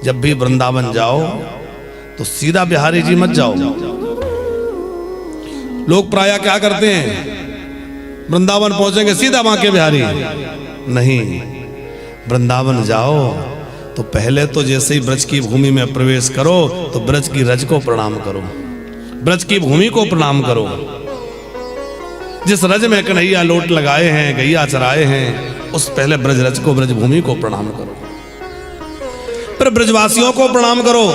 जब भी वृंदावन जाओ तो सीधा बिहारी जी मत जाओ। लोग प्रायः क्या करते हैं, वृंदावन पहुंचेंगे सीधा बांके बिहारी। नहीं, वृंदावन जाओ तो पहले तो जैसे ही ब्रज की भूमि में प्रवेश करो तो ब्रज की रज को प्रणाम करो, ब्रज की भूमि को प्रणाम करो। जिस रज में कन्हैया लोट लगाए हैं, गैया चराए हैं, उस पहले ब्रज रज को, ब्रज भूमि को प्रणाम करो। फिर ब्रजवासियों को प्रणाम करो,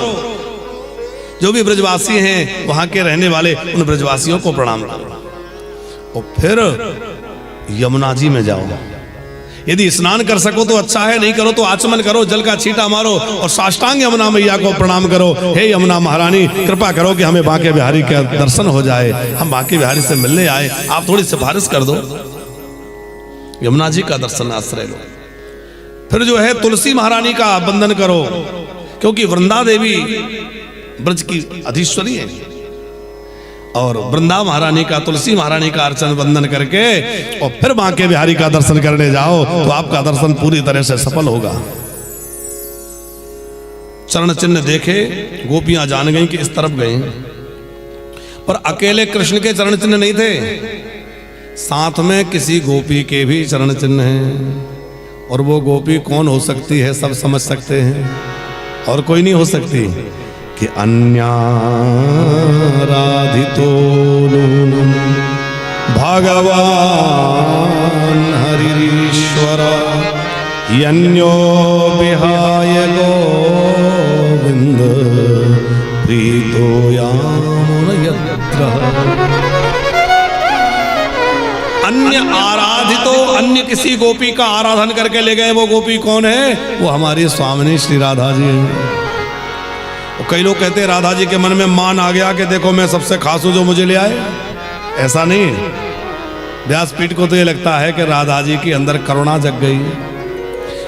जो भी ब्रजवासी हैं वहां के रहने वाले, उन ब्रजवासियों को प्रणाम करो। और फिर यमुना जी में जाओ। यदि स्नान कर सको तो अच्छा है, नहीं करो तो आचमन करो, जल का छींटा मारो और साष्टांग यमुना मैया को प्रणाम करो। हे यमुना महारानी, कृपा करो कि हमें बांके बिहारी का दर्शन हो जाए, हम बांके बिहारी से मिलने आए, आप थोड़ी सिफारिश कर दो। यमुना जी का दर्शन आश्रय लो। फिर जो है तुलसी महारानी का वंदन करो, क्योंकि वृंदा देवी ब्रज की अधीश्वरी है। और वृंदा महारानी का, तुलसी महारानी का अर्चन वंदन करके और फिर बांके बिहारी का दर्शन करने जाओ तो आपका दर्शन पूरी तरह से सफल होगा। चरण चिन्ह देखे गोपियां जान गई कि इस तरफ गए, पर अकेले कृष्ण के चरण चिन्ह नहीं थे, साथ में किसी गोपी के भी चरण चिन्ह हैं। और वो गोपी कौन हो सकती है, सब समझ सकते हैं, और कोई नहीं हो सकती कि अन्याराधितो नूनं भगवान हरिरीश्वर यन्यो विहाय गोविंद प्रीतो यामुनयत्र। अन्य आराधितो, अन्य किसी गोपी का आराधन करके ले गए, वो गोपी कौन है? वो हमारी स्वामिनी श्री राधा जी हैं। कई लोग कहते हैं राधा जी के मन में मान आ गया कि देखो मैं सबसे खास हूं जो मुझे ले आए। ऐसा नहीं, व्यासपीठ को तो ये लगता है कि राधा जी के अंदर करुणा जग गई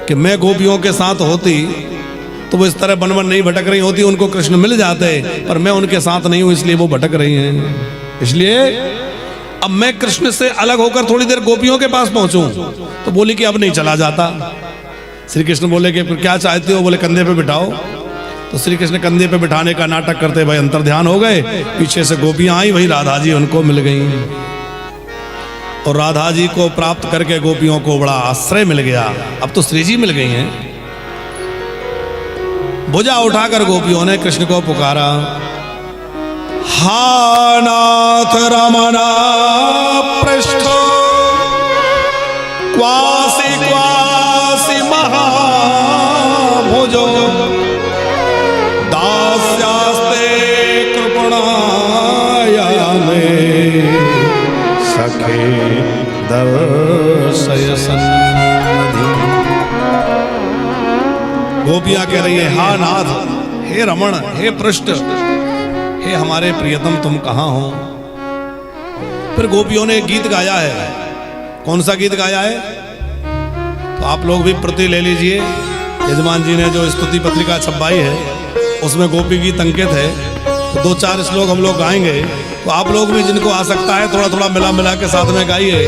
कि मैं गोपियों के साथ होती तो वो इस तरह वन वन नहीं भटक रही होती, उनको कृष्ण मिल जाते, पर मैं उनके साथ नहीं हूं इसलिए वो भटक रही हैं। इसलिए अब मैं कृष्ण से अलग होकर थोड़ी देर गोपियों के पास पहुंचूं, तो बोली कि अब नहीं चला जाता। श्री कृष्ण बोले कि क्या चाहते हो? बोले कंधे पे बिठाओ। तो श्री कृष्ण कंधे पे बिठाने का नाटक करते भाई अंतर ध्यान हो गए, पीछे से गोपियां आई, वही राधा जी उनको मिल गई। और राधा जी को प्राप्त करके गोपियों को बड़ा आश्रय मिल गया। अब तो श्री जी मिल गई हैं। भुजा उठाकर गोपियों ने कृष्ण को पुकारा, हा नाथ रमना पृष्ठ क्वासी क्वासी महाभुजो दास्यास्ते कृपणाया में सखे दर्शय सन्निधि। गोपियां कह रही है, हा नाथ, हे रमण, हे पृष्ठ, हे हमारे प्रियतम तुम कहाँ हो? फिर गोपियों ने एक गीत गाया है। कौन सा गीत गाया है? तो आप लोग भी प्रति ले लीजिए। यजमान जी ने जो स्तुति पत्रिका छपवाई है उसमें गोपी गीत अंकित है, तो 2-4 श्लोक हम लोग गाएंगे। तो आप लोग भी जिनको आ सकता है थोड़ा थोड़ा मिला मिला के साथ में गाइए,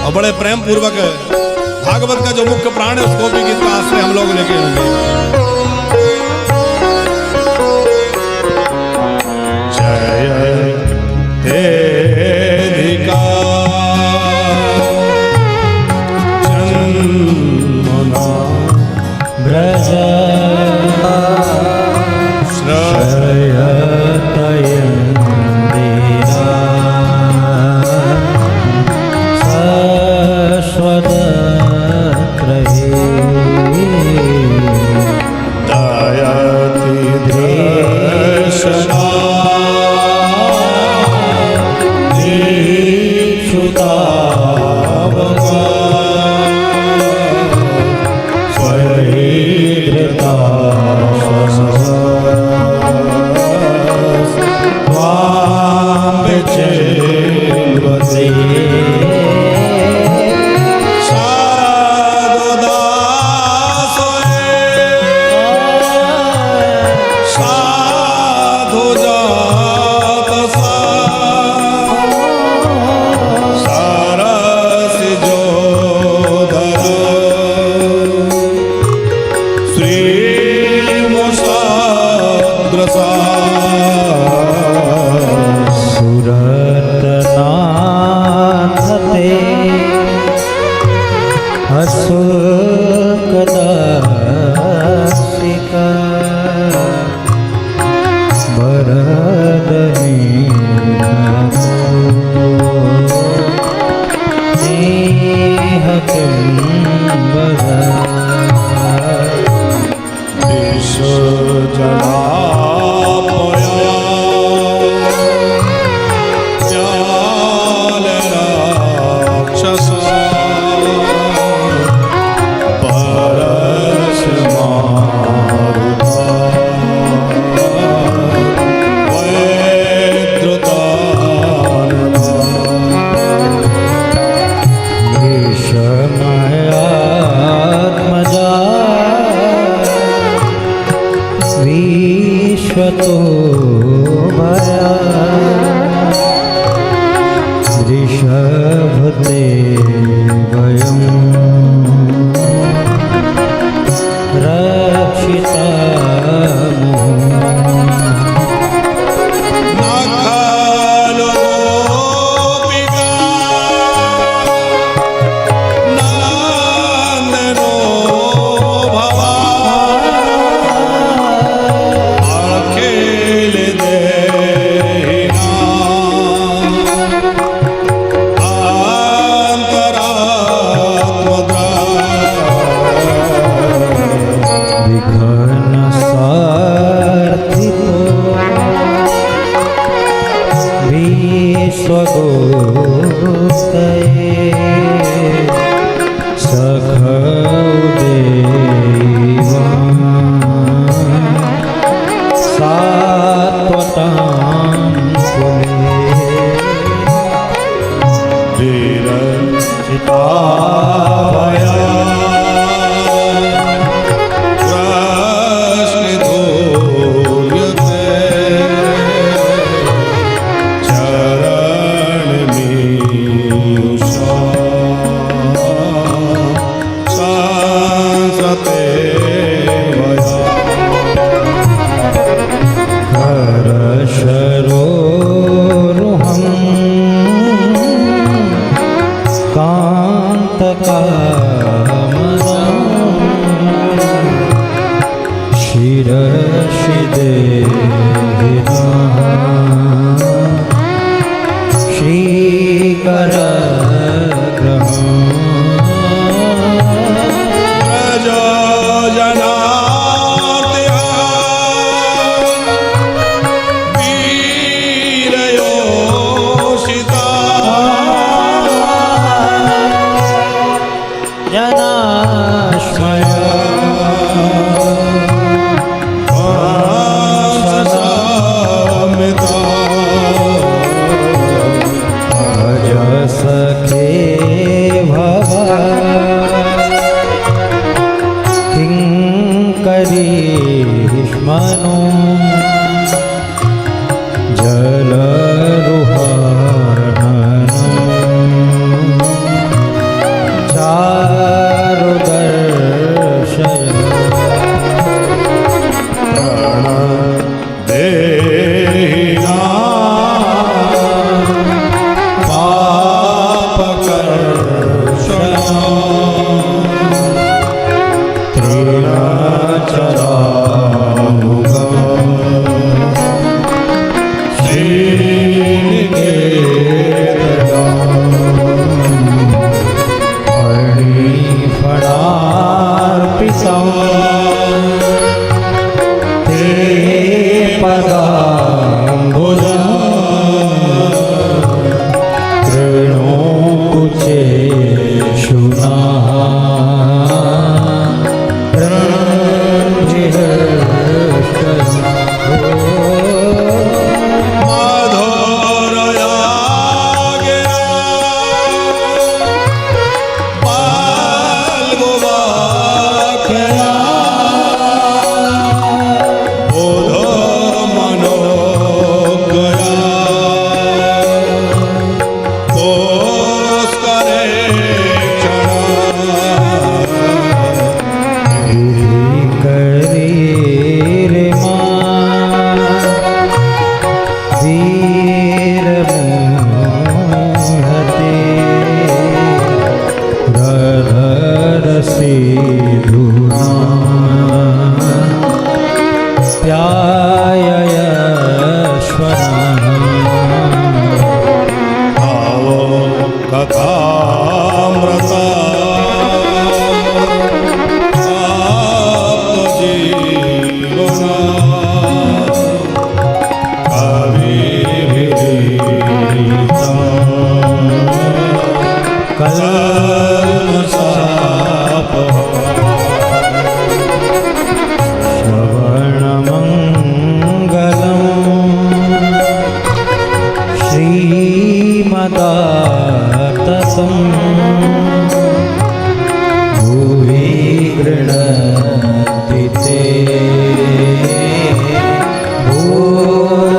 और बड़े प्रेम पूर्वक भागवत का जो मुख्य प्राण है उस गोपी गीत का आश्रय हम लोग लेके होंगे। विश्वतो भया ऋषभते वयं रक्षितामः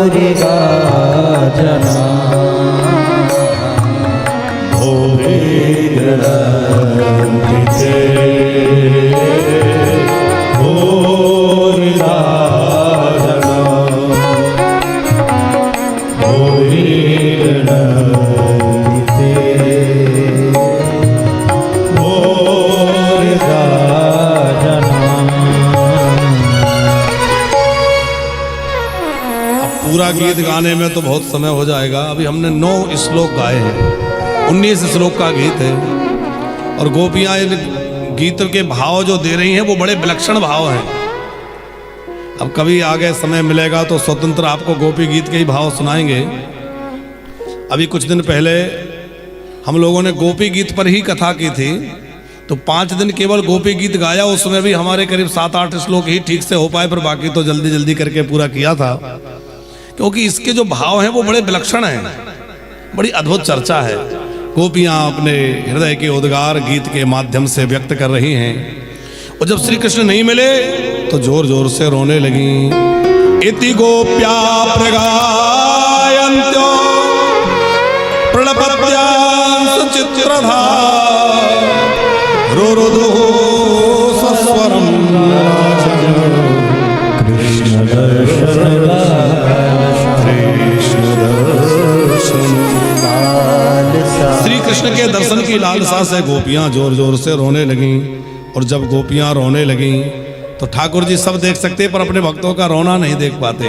गौरी गाजना पूरा गीत गाने में तो बहुत समय हो जाएगा। अभी हमने 9 श्लोक गाए हैं, 19 श्लोक का गीत है। और गोपियां इन गीत के भाव जो दे रही हैं वो बड़े विलक्षण भाव हैं। अब कभी आगे समय मिलेगा तो स्वतंत्र आपको गोपी गीत के ही भाव सुनाएंगे। अभी कुछ दिन पहले हम लोगों ने गोपी गीत पर ही कथा की थी, तो 5 दिन केवल गोपी गीत गाया। उसमें भी हमारे करीब 7-8 श्लोक ही ठीक से हो पाए, पर बाकी तो जल्दी जल्दी करके पूरा किया था, क्योंकि इसके जो भाव हैं वो बड़े विलक्षण हैं, बड़ी अद्भुत चर्चा है। गोपियां अपने हृदय के उद्गार गीत के माध्यम से व्यक्त कर रही हैं। और जब श्री कृष्ण नहीं मिले तो जोर जोर से रोने लगी। इति गोप्या प्रगायन्त्यो प्रणपत्यां चित्रधा रोरुदु सस्वरम कृष्ण श्री कृष्ण के दर्शन की लालसा से गोपियां जोर जोर से रोने लगीं। और जब गोपियां रोने लगीं तो ठाकुर जी सब देख सकते पर अपने भक्तों का रोना नहीं देख पाते।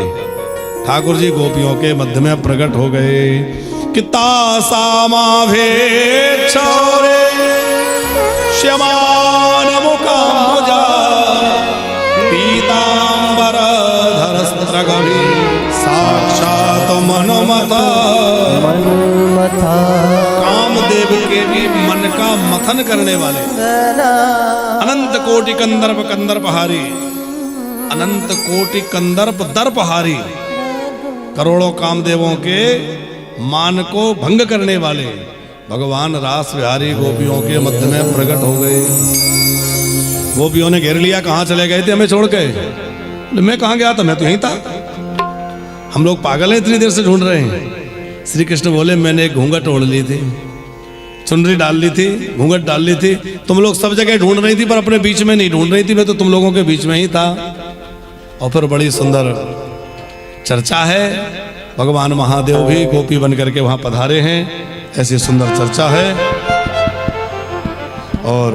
ठाकुर जी गोपियों के मध्य में प्रकट हो गए। किता सामाभे छौरे श्यमान मुकामुजा पीतांबर धरस्त्रगभि साक्षात मनोमता। कामदेव के भी मन का मथन करने वाले अनंत कोटि कंदर्प कंदर्पहारी, अनंत कोटि कंदर्प दर्पहारी, करोड़ों कामदेवों के मान को भंग करने वाले भगवान रास विहारी गोपियों के मध्य में प्रकट हो गए। गोपियों ने घेर लिया, कहाँ चले गए थे हमें छोड़ के? मैं कहाँ गया था, मैं तो यहीं था। हम लोग पागल हैं, इतनी देर से ढूंढ रहे हैं। श्री कृष्ण बोले, मैंने एक घूंघट ओढ़ ली थी, चुनरी डाल ली थी, घूंघट डाल ली थी। तुम लोग सब जगह ढूंढ रही थी पर अपने बीच में नहीं ढूंढ रही थी, मैं तो तुम लोगों के बीच में ही था। और फिर बड़ी सुंदर चर्चा है, भगवान महादेव भी गोपी बन करके वहां पधारे हैं, ऐसी सुंदर चर्चा है। और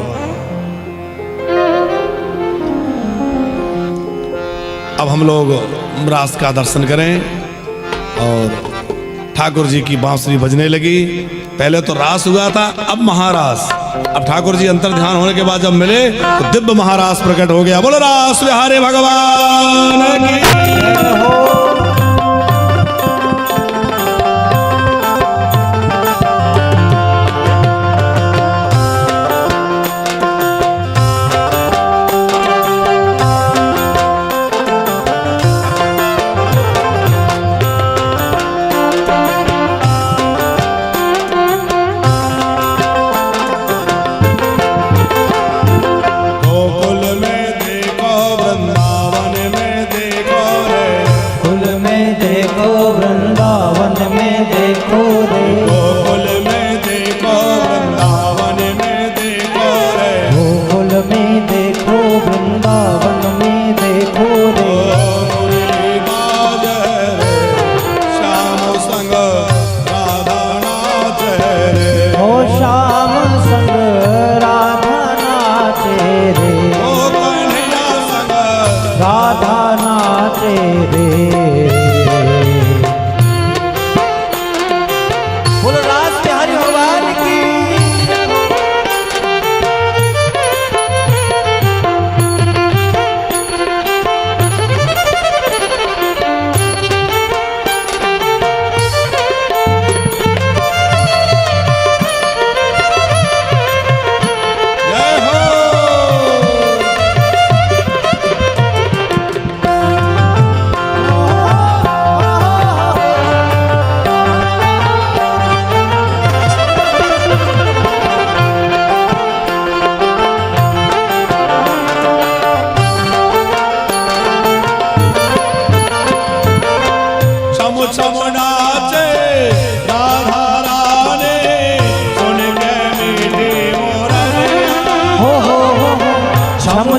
अब हम लोग रास का दर्शन करें। और ठाकुर जी की बांसुरी बजने लगी। पहले तो रास हुआ था, अब महारास। अब ठाकुर जी अंतर ध्यान होने के बाद जब मिले तो दिव्य महारास प्रकट हो गया। बोलो रास विहारे भगवान की।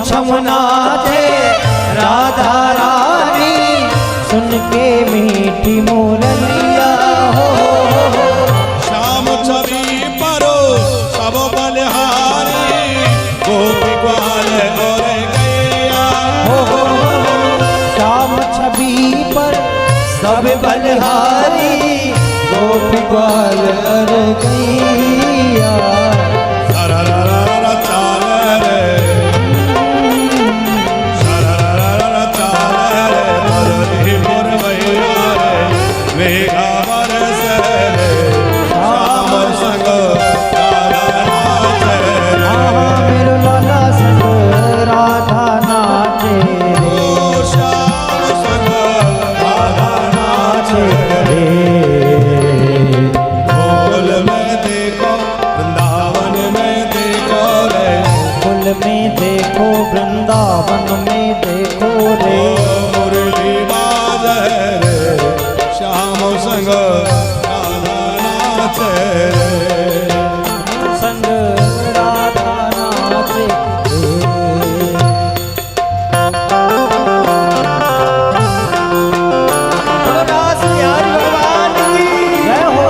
छम नाचे राधा रानी, सुन के मीठी मुरलिया हो। श्याम छवि परो सब बलिहारी, गोपी ग्वाल और गैया हो। श्याम छवि पर सब बलिहारी, गोपी ग्वाल और गैया। सररररर चाल रे, सररररर चाल रे, मरली मुरवैया रे, मेघा बरस रे, श्याम संग राधा नाचे रे। मेरो लाला संग राधा नाचे रे, ओ श्याम संग राधा नाचे रे। गोकुल में देखो वृंदावन में देखो रे, कुल में देखो वृंदावन में देखो रे। मुरली बाजे रे, श्याम संग राधा नाचे रे। संग राधा नाचे रे। रास बिहारी भगवान की जय हो।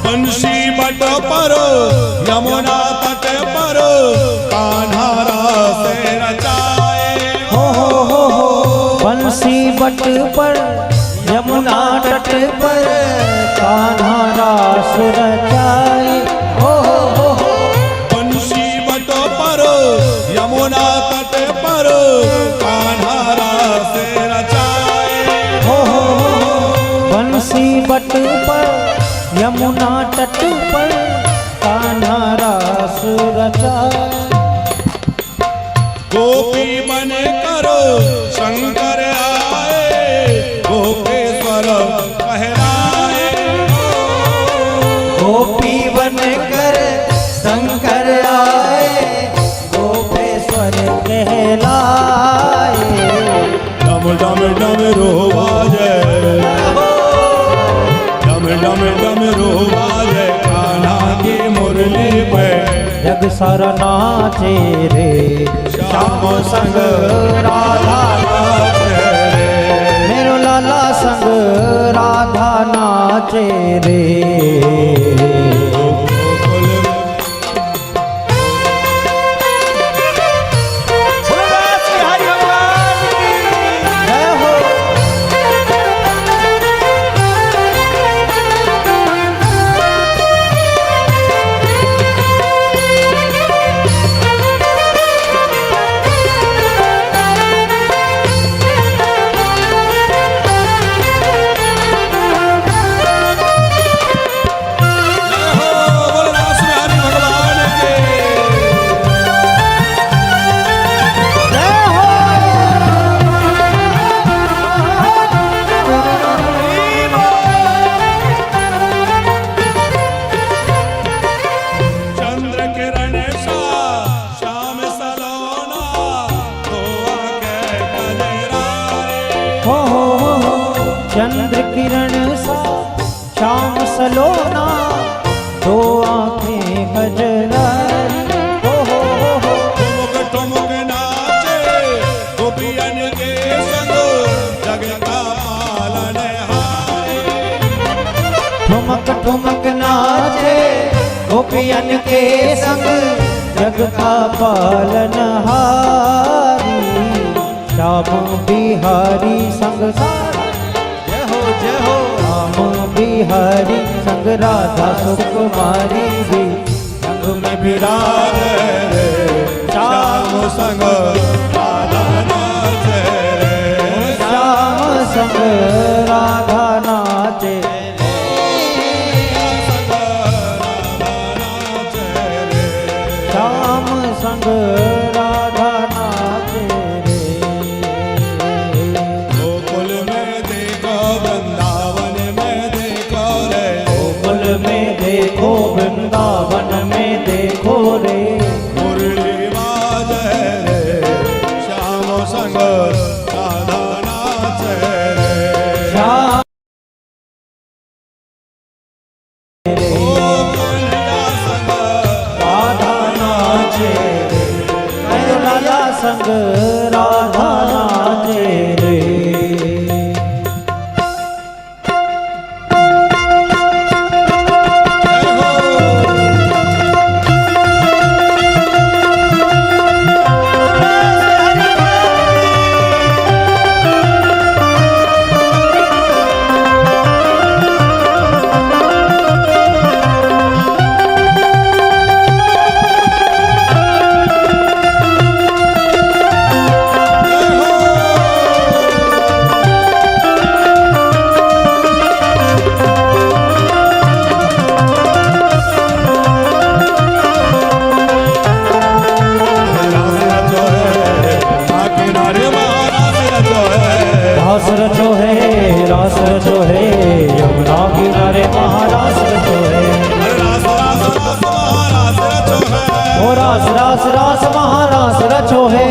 बंशी बट पर यमुना तट पर, कान्हा रास रचाए हो बंसी बट पर यमुना तट पर, कान्हा रास रचाए। हो बंशी बट पर यमुना तट पर, कान्हा रास रचाए हो बंसी बट पर यमुना तट पर, कान्हा रास रचाए। गोपी बन करो शंकर आए, गोपेश्वर कहलाए। गोपी बन कर शंकर आए, गोपेश्वर कहलाए। डम डम डम बाजे, डम डम डम बाजे, कान्हा की मुरली पे जग सारा नाचे रे, श्याम संग राधा नाचे रे। मेरो लाला संग राधा नाचे रे। गोकुल में जय हो। चंद्र किरण सा श्याम सलोना, दो आंखें गजरा। ठुमक ठुमक नाचे गोपियन के संग, जग का पालनहार। ठुमक ठुमक नाचे गोपियन के संग, जग का पालनहारी। श्याम बिहारी संग जय हो राम बिहारी संग राधा सुकुमारी भी संग में विराज रे, श्याम संग संग राधा नाचे श्याम संग राधा नाचे रे गोकुल में देखो वृंदावन में देखो रे गोकुल में देखो वृंदावन में देखो रे मुरली बाजे रे श्याम संग राधा नाचे रे श्याम रे कन्हैया संग राधा नाचे रे कन्हैया संग राधा नाचे रे रास रचो है रास रचो है यमुना किनारे महारास रचो है ओ रास रास रास महारास रचो है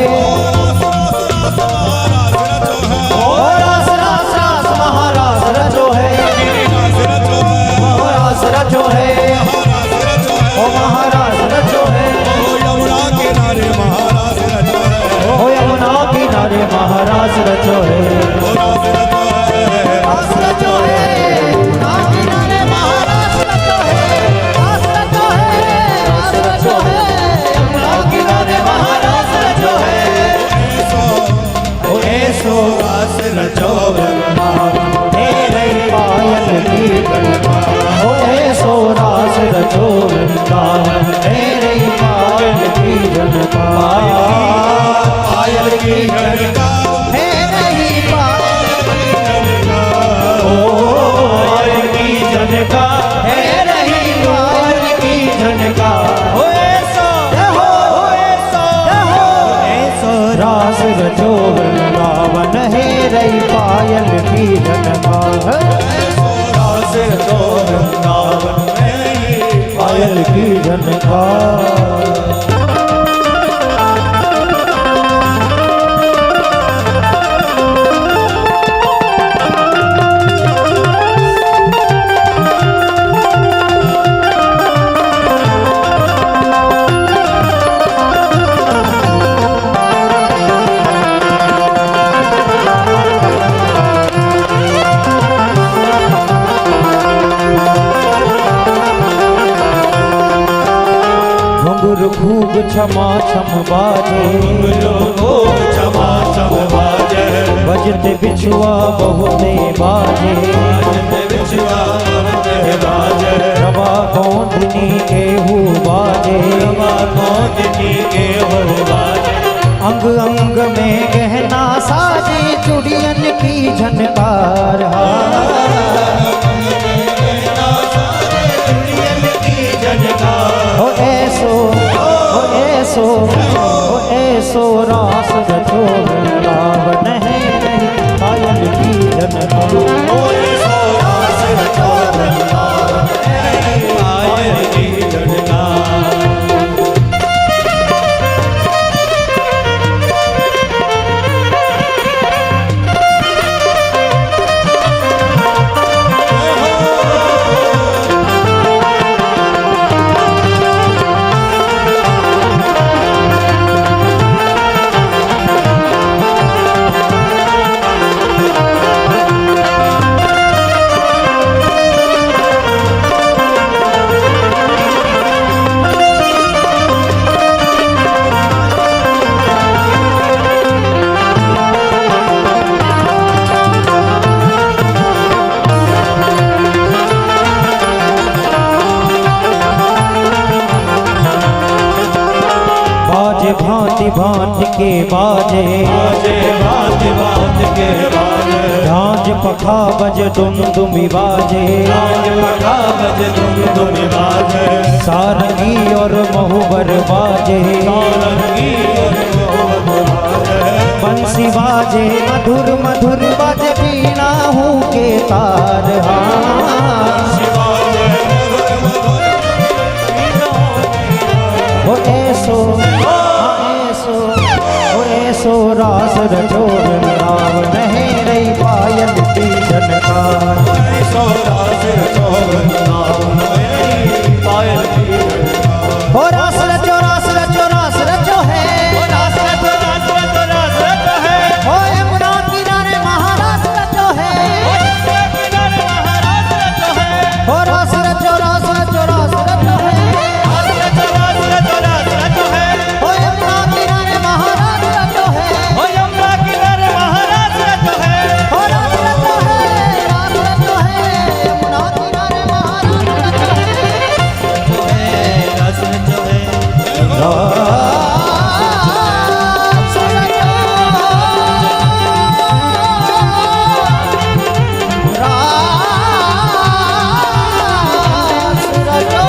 ओ रास रास रास महारास रचो है महारास रचो है ओ महारास रचो है ओ यमुना किनारे महारास रचो है रास रचो है यमुना किनारे महारास रचो है रास रचो है रास रचो है यमुना किनारे महारास रचो है ओ ऐसो रास रचो वृंदावन तेरे पायल की गणना ओ ऐसो रास रचो वृंदावन तेरे पायल की गणना पायल की गणना है नहीं पायल की जनका है नहीं पायल की जनका हो ऐसो रास रचो वृंदावन है रही पायल की जनका रास रचो वृंदावन है पायल की जनका घुंघरू खूब क्षमा छम बाजे क्षमा छम बाजे बजते बिछुआ बहुते बाजे रवा गोंदनी केहू बाजे अंग अंग में गहना साजे चुड़ियन की झनकार हो ऐसो रास रचो वृंदावन है नहीं पायल की जनका हो ऐसो रास रचो वृंदावन है नहीं पायल की जनका भांति भांति के बाजे भांति भांति के बाजे झांझ पखा बज दुमदुमी बाजे, राज पखा बज दुमदुमी बाजे, सारंगी और महुबर बाजे, सारंगी और मोहब्बत बाजे, बंसी बाजे मधुर मधुर बाजे, बीना हूँ के तार। हाँ ओ ऐसो, ऐसो रास रचो वृंदाव, नहीं रही पायल की झनकार। ऐसो रास रचो वृंदाव, नहीं पायल की झनकार। ओ रास रचो रास रचो रास रचो है, ओ रास रचो रास रचो रास रचो है, ओ यमुना किनारे महारास रचो है, ओ यमुना किनारे महारास रचो है, ओ रास रचो रास रचो रास रचो है, रास रचो रास रचो रास रचो है, ओ यमुना किनारे महारास रचो है, ओ यमुना किनारे महारास रचो है, ओ रास रचो है यमुना किनारे महारास रचो है, रास रचो है, रास रचो।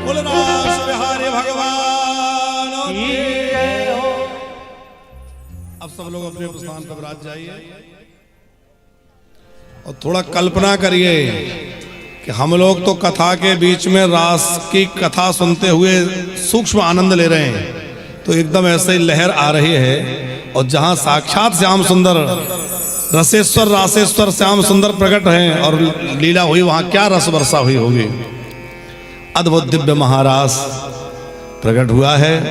बोल रास बिहारी भगवान की। अब सब लोग अपने स्थान पर विराज जाइए और थोड़ा कल्पना करिए कि हम लोग तो कथा के बीच में रास की कथा सुनते हुए सूक्ष्म आनंद ले रहे हैं, तो एकदम ऐसे ही लहर आ रही है, और जहां साक्षात श्याम सुंदर रसेश्वर रासेश्वर श्याम सुंदर प्रकट हैं और लीला हुई, वहां क्या रस वर्षा हुई होगी। अद्भुत दिव्य महारास प्रकट हुआ है,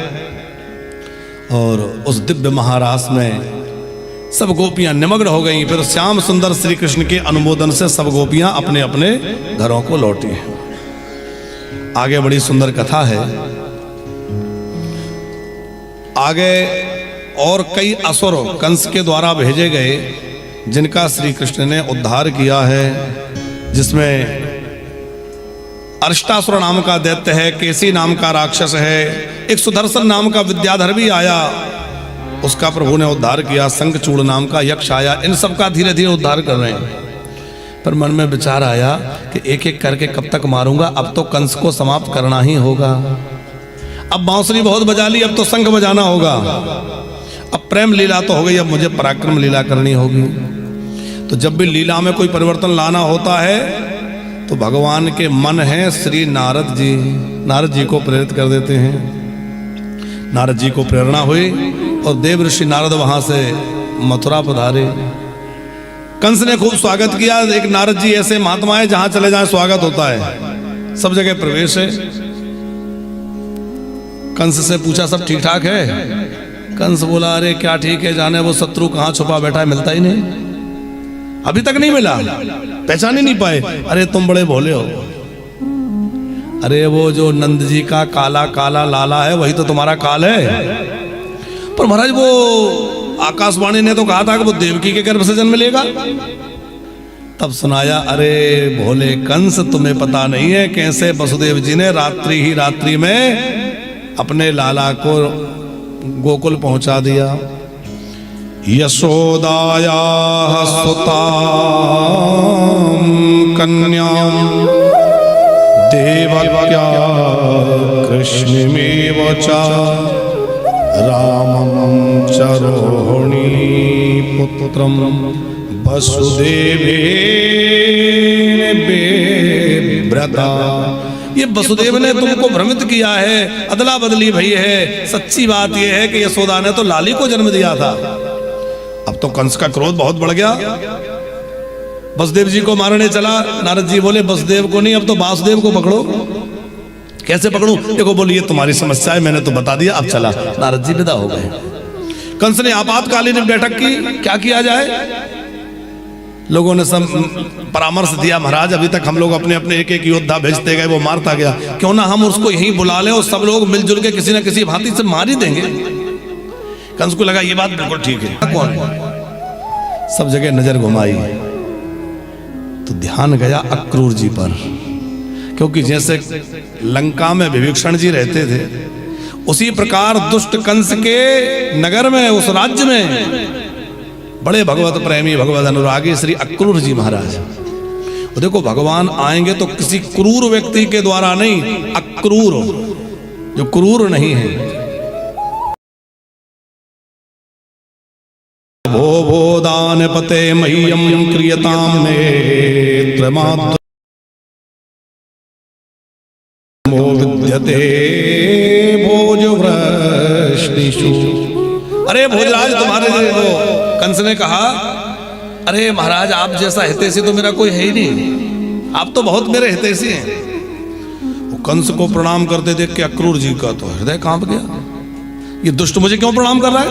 और उस दिव्य महारास में सब गोपियां निमग्न हो गई। फिर श्याम सुंदर श्री कृष्ण के अनुमोदन से सब गोपियां अपने अपने घरों को लौटी हैं। आगे बड़ी सुंदर कथा है। आगे और कई असुर कंस के द्वारा भेजे गए, जिनका श्री कृष्ण ने उद्धार किया है, जिसमें अरिष्टासुर नाम का दैत्य है, केसी नाम का राक्षस है, एक सुदर्शन नाम का विद्याधर भी आया, उसका प्रभु ने उद्धार किया, शंखचूड़ नाम का यक्ष आया, इन सब का धीरे धीरे उद्धार कर रहे हैं। पर मन में विचार आया कि एक एक करके कब तक मारूंगा, अब तो कंस को समाप्त करना ही होगा। अब बांसुरी बहुत बजा ली, अब तो शंख बजाना होगा। अब प्रेम लीला तो हो गई, अब मुझे पराक्रम लीला करनी होगी। तो जब भी लीला में कोई परिवर्तन लाना होता है तो भगवान के मन है श्री नारद जी को प्रेरित कर देते हैं। नारद जी को प्रेरणा हुई और देव ऋषि नारद वहां से मथुरा पधारे। कंस ने खूब स्वागत किया। एक नारद जी ऐसे महात्मा है, जहां चले जाए स्वागत होता है, सब जगह प्रवेश है। कंस से पूछा सब ठीक ठाक है? कंस बोला अरे क्या ठीक है, जाने वो शत्रु कहां छुपा बैठा है, मिलता ही नहीं, अभी तक नहीं मिला, पहचान ही नहीं पाए। अरे तुम बड़े भोले हो, अरे वो जो नंद जी का काला काला लाला है वही तो तुम्हारा काल है। पर महाराज वो आकाशवाणी ने तो कहा था कि वो देवकी के गर्भ से जन्म लेगा। तब सुनाया अरे भोले कंस, तुम्हें पता नहीं है कैसे वसुदेव जी ने रात्रि ही रात्रि में अपने लाला को गोकुल पहुंचा दिया। यशोदाया सुतां कन्यां देवक्या कृष्णमेव च रामं च रोहिणी पुत्रं वसुदेवेन बेव्रता। ये वसुदेव ने तुमको भ्रमित किया है, अदला बदली भई है। सच्ची बात यह है कि यशोदा ने तो लाली को जन्म दिया था। अब तो कंस का क्रोध बहुत बढ़ गया, वसुदेव जी को मारने चला। नारद जी बोले वसुदेव को नहीं, अब तो वासुदेव को पकड़ो। कैसे पकड़ूं? देखो बोलिए तुम्हारी समस्या है, मैंने तो बता दिया, अब चला। नारद जी विदा हो गए। कंस ने आपातकालीन बैठक की, क्या किया जाए। लोगों ने सब परामर्श दिया, महाराज अभी तक हम लोग अपने अपने एक एक योद्धा भेजते गए, वो मारता गया, क्यों ना हम उसको यहीं बुला लें और सब लोग मिलजुल के किसी न किसी भांति से मार ही देंगे। कंस को लगा ये बात बिल्कुल ठीक है। कौन? सब जगह नजर घुमाई तो ध्यान गया अक्रूर जी पर, क्योंकि जैसे लंका में विभीषण जी रहते थे, उसी प्रकार दुष्ट कंस के नगर में, उस राज्य में बड़े भगवत प्रेमी, भगवत अनुरागी श्री अक्रूर जी महाराज। और देखो भगवान आएंगे तो किसी क्रूर व्यक्ति के द्वारा नहीं, अक्रूर, जो क्रूर नहीं है। भो भो दान पते मह्यम क्रियताम नेत्र मात्र मो विद्यते भोज वृष्णिषु। अरे भोजराज, तुम्हारे वो कंस ने कहा, अरे महाराज आप जैसा हितैषी तो मेरा कोई है ही नहीं, आप तो बहुत मेरे हितैषी हैं। वो कंस को प्रणाम करते देख के अक्रूर जी का तो हृदय कांप गया, ये दुष्ट मुझे क्यों प्रणाम कर रहा है।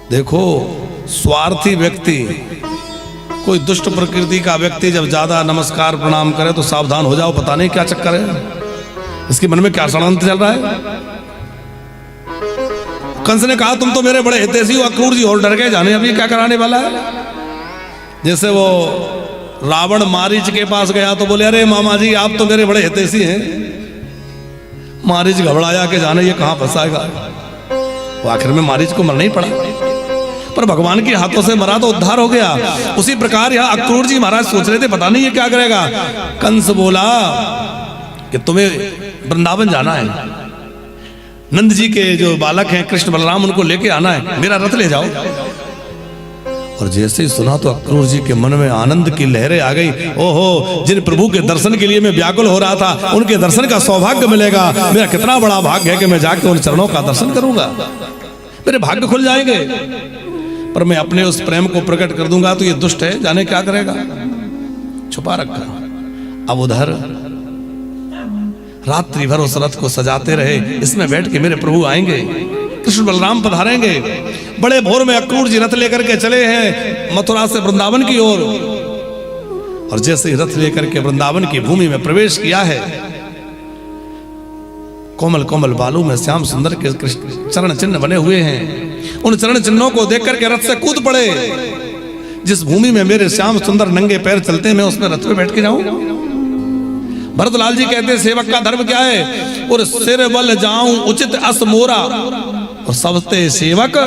देखो स्वार्थी व्यक्ति, कोई दुष्ट प्रकृति का व्यक्ति जब ज्यादा नमस्कार प्रणाम करे तो सावधान हो जाओ, पता नहीं क्या चक्कर है, इसके मन में क्या षड्यंत्र चल रहा है। कंस ने कहा तुम तो मेरे बड़े हितैषी हो। अक्रूर जी और डर गए, जाने अभी क्या कराने वाला है। जैसे वो रावण मारीच के पास गया तो बोले, अरे मामा जी आप तो मेरे बड़े हितैषी हैं। मारीच घबराया कि जाने ये कहां फंसाएगा। वो आखिर में मारीच को मरना ही पड़ा, पर भगवान के हाथों से मरा तो उद्धार हो गया। उसी प्रकार यहां अक्रूर जी महाराज सोच रहे थे पता नहीं ये क्या करेगा। कंस बोला कि तुम्हें वृंदावन जाना है, नंद जी के जो बालक हैं कृष्ण बलराम, उनको लेके आना है, मेरा रथ ले जाओ। और जैसे ही सुना तो अक्रूर जी के मन में आनंद की लहरें आ गई। ओहो, जिन प्रभु के दर्शन के लिए मैं व्याकुल हो रहा था, उनके दर्शन का सौभाग्य मिलेगा। मेरा कितना बड़ा भाग्य है कि मैं जाके उन चरणों का दर्शन करूंगा, मेरे भाग्य खुल जाएंगे। पर मैं अपने उस प्रेम को प्रकट कर दूंगा तो ये दुष्ट है, जाने क्या करेगा, छुपा रखा। अब उधर रात्रि भर उस रथ को सजाते रहे, इसमें बैठ के मेरे प्रभु आएंगे, कृष्ण बलराम पधारेंगे। बड़े भोर में अक्रूर जी रथ लेकर के चले हैं मथुरा से वृंदावन की ओर। और जैसे ही रथ लेकर के वृंदावन की भूमि में प्रवेश किया है, कोमल कोमल बालू में श्याम सुंदर के कृष्ण चरण चिन्ह बने हुए हैं। उन चरण चिन्हों को देख करके रथ से कूद पड़े। जिस भूमि में मेरे श्याम सुंदर नंगे पैर चलते हैं, मैं उसमें रथ पे बैठ के जाऊं। भरतलाल जी कहते हैं सेवक का धर्म क्या है, और सिर बल जाऊं उचित अस मोरा, और सबते सेवक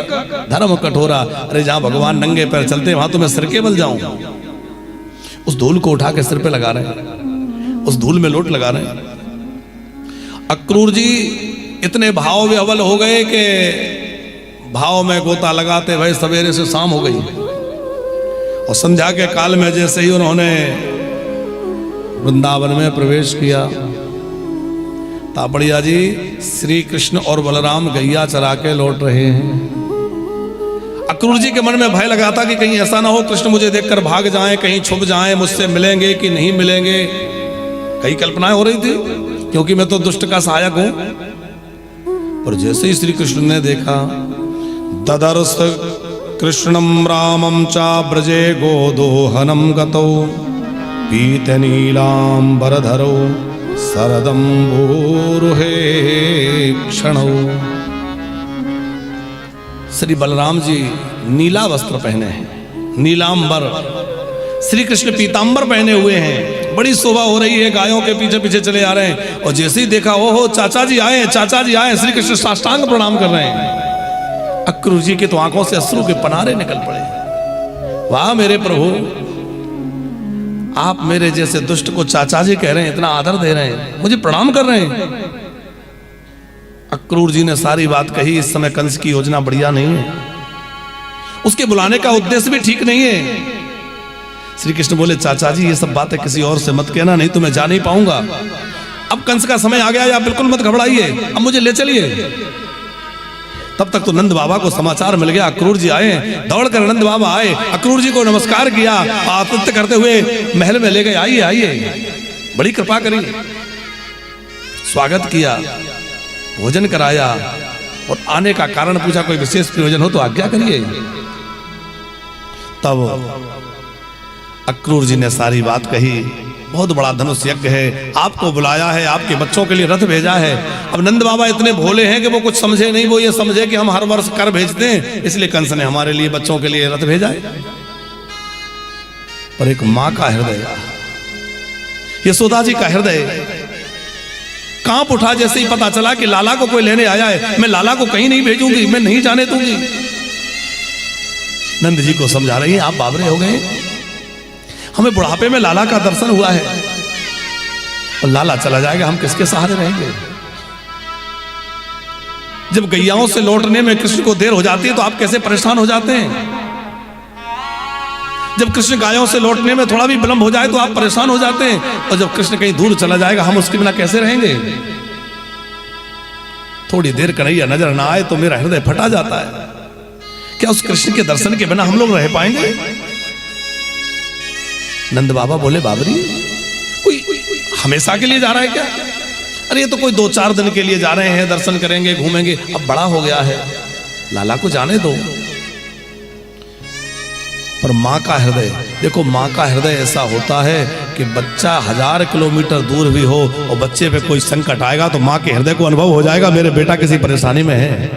धर्म कठोरा। अरे जहां भगवान नंगे पैर चलते हैं वहां तो मैं सिर के बल जाऊं। उस धूल को उठा के सिर पे लगा रहे हैं, उस धूल में लोट लगा रहे हैं। अक्रूर जी इतने भाव विह्वल हो गए कि भाव में गोता लगाते भाई सवेरे से शाम हो गई। और संध्या के काल में जैसे ही उन्होंने वृंदावन में प्रवेश किया, तापड़िया जी श्री कृष्ण और बलराम गैया चरा के लौट रहे हैं। अक्रूर जी के मन में भय लगा था कि कहीं ऐसा ना हो कृष्ण मुझे देखकर भाग जाएं, कहीं छुप जाएं, मुझसे मिलेंगे कि नहीं मिलेंगे। कई कल्पनाएं हो रही थी, क्योंकि मैं तो दुष्ट का सहायक हूं। पर जैसे ही श्री कृष्ण ने देखा, ददर्श कृष्णम रामम चा ब्रजे गोदोहनम गतौ पीतनीलांबरधरो सरदम्बोरुहे क्षणौ। श्री बलराम जी नीला वस्त्र पहने हैं, नीलांबर। श्री कृष्ण पीतांबर पहने हुए हैं, बड़ी शोभा हो रही है, गायों के पीछे पीछे चले आ रहे हैं। और जैसे ही देखा, ओहो चाचा जी आए, चाचा जी आए। श्री कृष्ण साष्टांग प्रणाम कर रहे हैं। अक्रूर जी के तो आंखों से अश्रु के पनारे निकल पड़े। वाह मेरे प्रभु, आप मेरे जैसे दुष्ट को चाचा जी कह रहे हैं, इतना आदर दे रहे हैं, मुझे प्रणाम कर रहे हैं। अक्रूर जी ने सारी बात कही। इस समय कंस की योजना बढ़िया नहीं है, उसके बुलाने का उद्देश्य भी ठीक नहीं है। श्री कृष्ण बोले, चाचा जी ये सब बातें किसी और से मत कहना, नहीं तो मैं जा नहीं पाऊंगा। अब कंस का समय आ गया, आप बिल्कुल मत घबराइए, अब मुझे ले चलिए। तब तक तो नंद बाबा को समाचार मिल गया, अक्रूर जी आए। दौड़कर नंद बाबा आए, अक्रूर जी को नमस्कार किया, आतिथ्य करते हुए महल में ले गए। आइए आइए, बड़ी कृपा करी, स्वागत किया, भोजन कराया, और आने का कारण पूछा, कोई विशेष प्रयोजन हो तो आज्ञा करिए। तब अक्रूर जी ने सारी बात कही। बहुत बड़ा धनुष यज्ञ है, आपको बुलाया है, आपके बच्चों के लिए रथ भेजा है। अब नंद बाबा इतने भोले हैं कि वो कुछ समझे नहीं, वो ये समझे कि हम हर वर्ष कर भेजते हैं, इसलिए कंस ने हमारे लिए बच्चों के लिए रथ भेजा है। पर एक मां का हृदय, यशोदा जी का हृदय कांप उठा जैसे ही पता चला कि लाला को कोई लेने आया है। मैं लाला को कहीं नहीं भेजूंगी, मैं नहीं जाने दूंगी। नंद जी को समझा रही है, आप बावरे हो गए, हमें बुढ़ापे में लाला का दर्शन हुआ है और लाला चला जाएगा, हम किसके सहारे रहेंगे। जब गैयाओं से लौटने में कृष्ण को देर हो जाती है तो आप कैसे परेशान हो जाते हैं। जब कृष्ण गायों से लौटने में थोड़ा भी विलंब हो जाए तो आप परेशान हो जाते हैं। और जब कृष्ण कहीं दूर चला जाएगा हम उसके बिना कैसे रहेंगे। थोड़ी देर कन्हैया नजर ना आए तो मेरा हृदय फटा जाता है। क्या उस कृष्ण के दर्शन के बिना हम लोग रह पाएंगे। नंद बाबा बोले, बाबरी कोई हमेशा के लिए जा रहा है क्या। अरे ये तो कोई 2-4 दिन के लिए जा रहे हैं, दर्शन करेंगे, घूमेंगे, अब बड़ा हो गया है, लाला को जाने दो। पर माँ का हृदय देखो, माँ का हृदय ऐसा होता है कि बच्चा 1000 किलोमीटर दूर भी हो और बच्चे पे कोई संकट आएगा तो माँ के हृदय को अनुभव हो जाएगा, मेरे बेटा किसी परेशानी में है,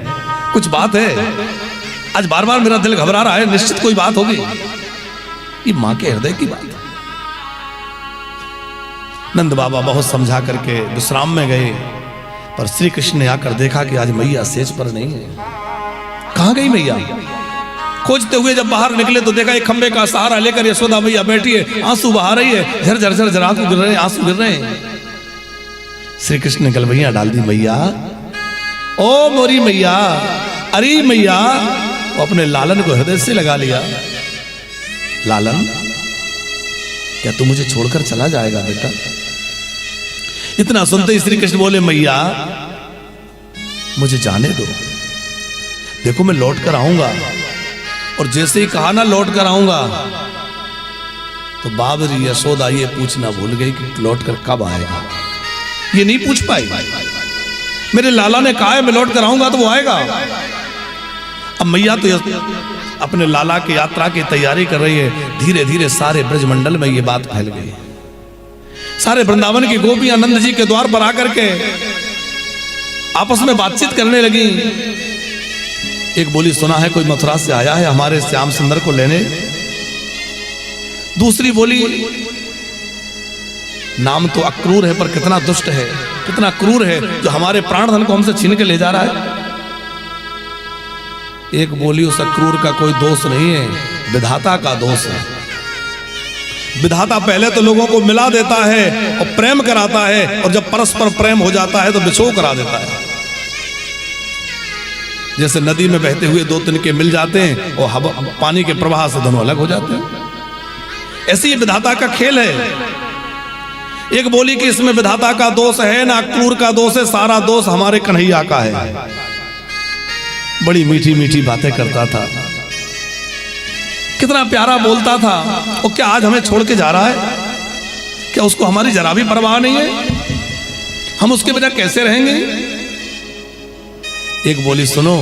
कुछ बात है, आज बार बार मेरा दिल घबरा रहा है, निश्चित कोई बात होगी। ये माँ के हृदय की बात है। नंद बाबा बहुत समझा करके विश्राम में गए, पर श्री कृष्ण ने आकर देखा कि आज मैया सेज पर नहीं है। कहां गई मैया। खोजते हुए जब बाहर निकले तो देखा एक खंबे का सहारा लेकर यशोदा मैया बैठी है, आंसू बहा रही है, झरझर झरझर आंसू गिर रहे हैं, आंसू गिर रहे हैं। श्री कृष्ण ने गलवैया डाल दी, मैया ओ मोरी मैया, अरे मैया। वो अपने लालन को हृदय से लगा लिया। लालन क्या तू मुझे छोड़कर चला जाएगा बेटा। इतना सुनते ही श्री कृष्ण बोले, मैया मुझे जाने दो, देखो मैं लौट कर आऊंगा। और जैसे ही कहा ना लौट कर आऊंगा तो बाबरी यशोदा ये पूछना भूल गई कि लौट कर कब आएगा। ये नहीं पूछ पाई। मेरे लाला ने कहा है मैं लौट कर आऊंगा तो वो आएगा। अब मैया तो अपने लाला की यात्रा की तैयारी कर रही है। धीरे धीरे सारे ब्रजमंडल में ये बात फैल गई। सारे वृंदावन की गोपियां नंद जी के द्वार पर आकर के आपस में बातचीत करने लगी। एक बोली, सुना है कोई मथुरा से आया है हमारे श्याम सुंदर को लेने। दूसरी बोली, नाम तो अक्रूर है पर कितना दुष्ट है, कितना क्रूर है जो हमारे प्राण धन को हमसे छीन के ले जा रहा है। एक बोली, उस अक्रूर का कोई दोष नहीं है, विधाता का दोष है। विधाता पहले तो लोगों को मिला देता है और प्रेम कराता है, और जब परस्पर प्रेम हो जाता है तो बिछो करा देता है। जैसे नदी में बहते हुए 2 तिनके मिल जाते हैं और पानी के प्रवाह से दोनों अलग हो जाते हैं। ऐसे ही विधाता का खेल है। एक बोली कि इसमें विधाता का दोष है ना अक्रूर का दोष है, सारा दोष हमारे कन्हैया का है। बड़ी मीठी मीठी बातें करता था, कितना प्यारा बोलता था। और क्या आज हमें छोड़ के जा रहा है। क्या उसको हमारी जरा भी परवाह नहीं है। हम उसके बिना कैसे रहेंगे। एक बोली, सुनो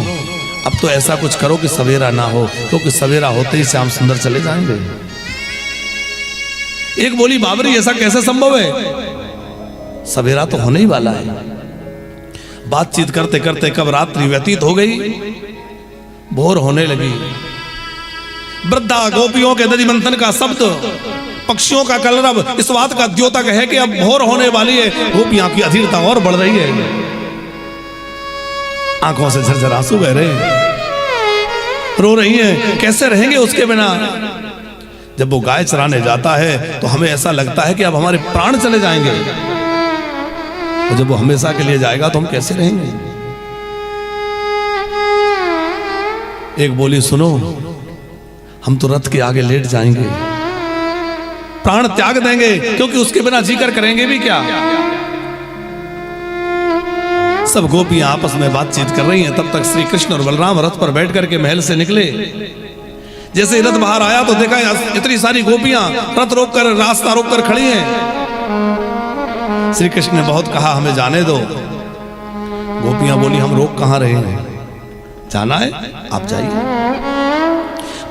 अब तो ऐसा कुछ करो कि सवेरा ना हो, क्योंकि सवेरा होते ही श्याम सुंदर चले जाएंगे। एक बोली, बाबरी ऐसा कैसे संभव है, सवेरा तो होने ही वाला है। बातचीत करते करते कब रात्रि व्यतीत हो गई, भोर होने लगी। वृद्धा गोपियों के दधि मंथन का शब्द, पक्षियों का कलरव इस बात का द्योतक है कि अब भोर होने वाली है। गोपियां की अधीरता और बढ़ रही है, आंखों से झरझर आंसू बह रहे हैं, रो रही हैं, कैसे रहेंगे उसके बिना। जब वो गाय चराने जाता है तो हमें ऐसा लगता है कि अब हमारे प्राण चले जाएंगे, और जब वो हमेशा के लिए जाएगा तो हम कैसे रहेंगे। एक बोली, सुनो हम तो रथ के आगे लेट जाएंगे, प्राण त्याग देंगे, क्योंकि उसके बिना जीकर करेंगे भी क्या। सब गोपियां आपस में बातचीत कर रही हैं। तब तक श्री कृष्ण और बलराम रथ पर बैठ करके महल से निकले। जैसे ही रथ बाहर आया तो देखा इतनी सारी गोपियां रथ रोककर, रास्ता रोककर खड़ी हैं। श्री कृष्ण ने बहुत कहा हमें जाने दो। गोपियां बोली, हम रोक कहां रहे हैं, जाना है आप जाइए,